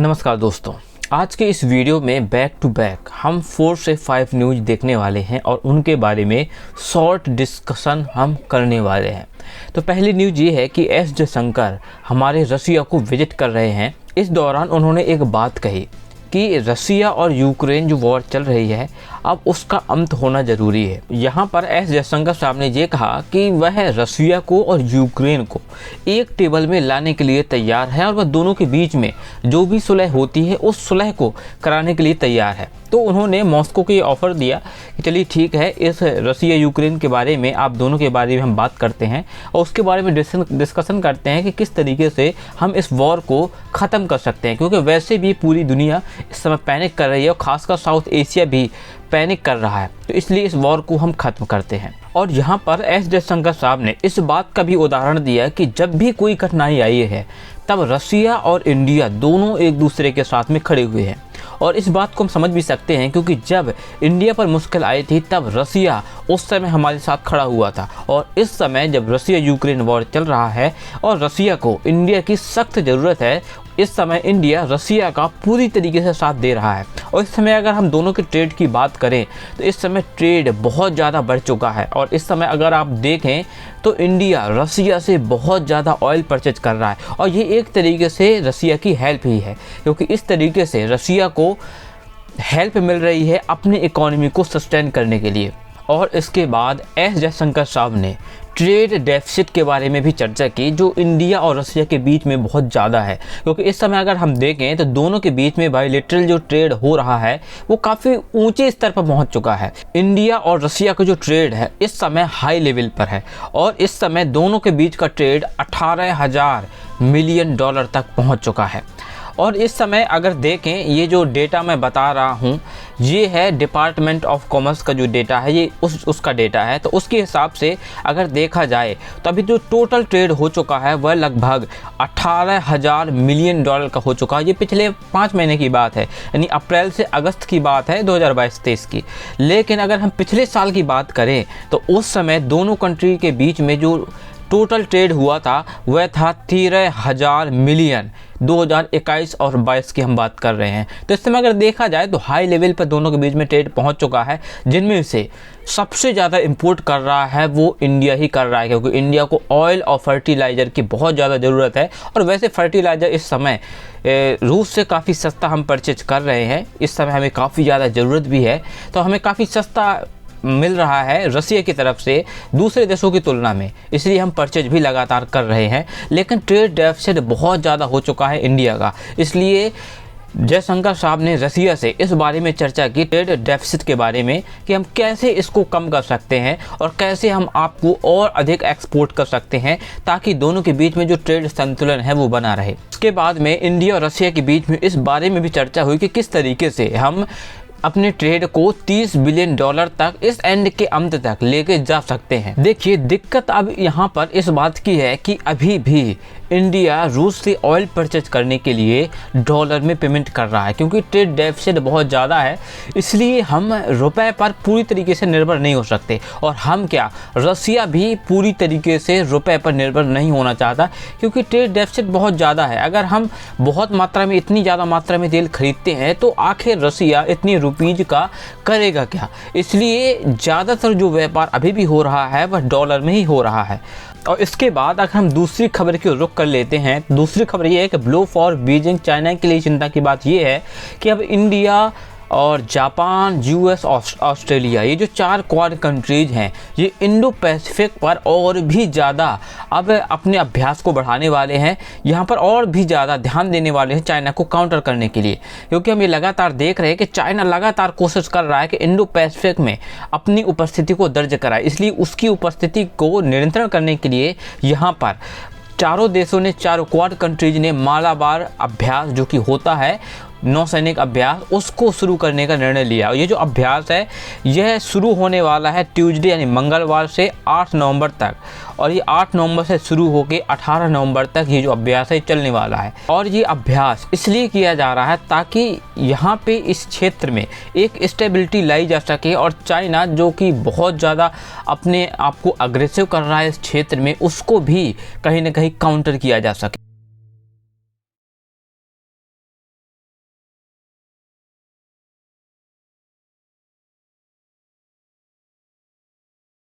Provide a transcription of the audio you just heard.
नमस्कार दोस्तों, आज के इस वीडियो में बैक टू बैक हम 4 से 5 न्यूज़ देखने वाले हैं और उनके बारे में शॉर्ट डिस्कशन हम करने वाले हैं। तो पहली न्यूज़ ये है कि एस जयशंकर हमारे रसिया को विजिट कर रहे हैं। इस दौरान उन्होंने एक बात कही कि रसिया और यूक्रेन जो वॉर चल रही है अब उसका अंत होना ज़रूरी है। यहाँ पर एस जयशंकर साहब ने ये कहा कि वह रसिया को और यूक्रेन को एक टेबल में लाने के लिए तैयार है और वह दोनों के बीच में जो भी सुलह होती है उस सुलह को कराने के लिए तैयार है। तो उन्होंने मॉस्को को ये ऑफ़र दिया कि चलिए ठीक है, इस रसिया यूक्रेन के बारे में आप दोनों के बारे में हम बात करते हैं और उसके बारे में डिस्कशन करते हैं कि किस तरीके से हम इस वॉर को ख़त्म कर सकते हैं, क्योंकि वैसे भी पूरी दुनिया इस समय पैनिक कर रही है और ख़ासकर साउथ एशिया भी पैनिक कर रहा है। तो इसलिए इस वॉर को हम ख़त्म करते हैं। और यहाँ पर एस जयशंकर साहब ने इस बात का भी उदाहरण दिया कि जब भी कोई कठिनाई आई है तब रसिया और इंडिया दोनों एक दूसरे के साथ में खड़े हुए हैं। और इस बात को हम समझ भी सकते हैं क्योंकि जब इंडिया पर मुश्किल आई थी तब रसिया उस समय हमारे साथ खड़ा हुआ था, और इस समय जब रसिया यूक्रेन वॉर चल रहा है और रसिया को इंडिया की सख्त ज़रूरत है, इस समय इंडिया रसिया का पूरी तरीके से साथ दे रहा है। और इस समय अगर हम दोनों के ट्रेड की बात करें तो इस समय ट्रेड बहुत ज़्यादा बढ़ चुका है और इस समय अगर आप देखें तो इंडिया रसिया से बहुत ज़्यादा ऑयल परचेज कर रहा है और ये एक तरीके से रसिया की हेल्प ही है, क्योंकि इस तरीके से रसिया को हेल्प मिल रही है अपनी इकोनॉमी को सस्टेन करने के लिए। और इसके बाद एस जयशंकर साहब ने ट्रेड डेफिसिट के बारे में भी चर्चा की जो इंडिया और रसिया के बीच में बहुत ज़्यादा है, क्योंकि इस समय अगर हम देखें तो दोनों के बीच में बायलैटरल जो ट्रेड हो रहा है वो काफ़ी ऊंचे स्तर पर पहुंच चुका है। इंडिया और रसिया का जो ट्रेड है इस समय हाई लेवल पर है और इस समय दोनों के बीच का ट्रेड 18,000 मिलियन डॉलर तक पहुँच चुका है। और इस समय अगर देखें, ये जो डेटा मैं बता रहा हूँ ये है डिपार्टमेंट ऑफ कॉमर्स का जो डेटा है, ये उसका डेटा है। तो उसके हिसाब से अगर देखा जाए तो अभी जो टोटल ट्रेड हो चुका है वह लगभग 18,000 मिलियन डॉलर का हो चुका है। ये पिछले 5 महीने की बात है, यानी अप्रैल से अगस्त की बात है 2022-23 की। लेकिन अगर हम पिछले साल की बात करें तो उस समय दोनों कंट्री के बीच में जो टोटल ट्रेड हुआ था वह था 13,000 मिलियन। 2021 और 22 की हम बात कर रहे हैं। तो इस समय अगर देखा जाए तो हाई लेवल पर दोनों के बीच में ट्रेड पहुंच चुका है, जिनमें से सबसे ज़्यादा इंपोर्ट कर रहा है वो इंडिया ही कर रहा है, क्योंकि इंडिया को ऑयल और फर्टिलाइज़र की बहुत ज़्यादा ज़रूरत है। और वैसे फर्टिलाइज़र इस समय रूस से काफ़ी सस्ता हम परचेज कर रहे हैं, इस समय हमें काफ़ी ज़्यादा ज़रूरत भी है, तो हमें काफ़ी सस्ता मिल रहा है रसिया की तरफ से दूसरे देशों की तुलना में, इसलिए हम परचेज भी लगातार कर रहे हैं। लेकिन ट्रेड डेफिसिट बहुत ज़्यादा हो चुका है इंडिया का, इसलिए जयशंकर साहब ने रसिया से इस बारे में चर्चा की, ट्रेड डेफिसिट के बारे में, कि हम कैसे इसको कम कर सकते हैं और कैसे हम आपको और अधिक एक्सपोर्ट कर सकते हैं ताकि दोनों के बीच में जो ट्रेड संतुलन है वो बना रहे। उसके बाद में इंडिया और रसिया के बीच में इस बारे में भी चर्चा हुई कि किस तरीके से हम अपने ट्रेड को 30 बिलियन डॉलर तक इस एंड के अंत तक लेके जा सकते हैं। देखिए, दिक्कत अब यहाँ पर इस बात की है कि अभी भी इंडिया रूस से ऑयल परचेज करने के लिए डॉलर में पेमेंट कर रहा है, क्योंकि ट्रेड डेफिसिट बहुत ज़्यादा है, इसलिए हम रुपए पर पूरी तरीके से निर्भर नहीं हो सकते। और हम क्या, रसिया भी पूरी तरीके से रुपए पर निर्भर नहीं होना चाहता, क्योंकि ट्रेड डेफिसिट बहुत ज़्यादा है। अगर हम बहुत मात्रा में, इतनी ज़्यादा मात्रा में तेल खरीदते हैं तो आखिर रसिया इतनी रुपीज़ का करेगा क्या। इसलिए ज़्यादातर जो व्यापार अभी भी हो रहा है वह डॉलर में ही हो रहा है। और इसके बाद अगर हम दूसरी खबर की रुख कर लेते हैं, दूसरी खबर ये है कि ब्लो फॉर बीजिंग, चाइना के लिए चिंता की बात ये है कि अब इंडिया और जापान, यूएस, ऑस्ट्रेलिया, ये जो 4 क्वाड कंट्रीज़ हैं ये इंडो पैसिफिक पर और भी ज़्यादा अब अपने अभ्यास को बढ़ाने वाले हैं। यहाँ पर और भी ज़्यादा ध्यान देने वाले हैं चाइना को काउंटर करने के लिए, क्योंकि हम ये लगातार देख रहे हैं कि चाइना लगातार कोशिश कर रहा है कि इंडो पैसिफिक में अपनी उपस्थिति को दर्ज कराए। इसलिए उसकी उपस्थिति को नियंत्रण करने के लिए यहाँ पर चारों देशों ने, 4 क्वाड कंट्रीज ने मालाबार अभ्यास जो कि होता है नौसैनिक अभ्यास, उसको शुरू करने का निर्णय लिया। और ये जो अभ्यास है यह शुरू होने वाला है ट्यूसडे यानी मंगलवार से 8 नवंबर तक, और ये 8 नवंबर से शुरू होकर 18 नवंबर तक ये जो अभ्यास है चलने वाला है। और ये अभ्यास इसलिए किया जा रहा है ताकि यहाँ पे इस क्षेत्र में एक स्टेबिलिटी लाई जा सके और चाइना जो कि बहुत ज़्यादा अपने आप को अग्रेसिव कर रहा है इस क्षेत्र में, उसको भी कहीं ना कहीं काउंटर किया जा सके।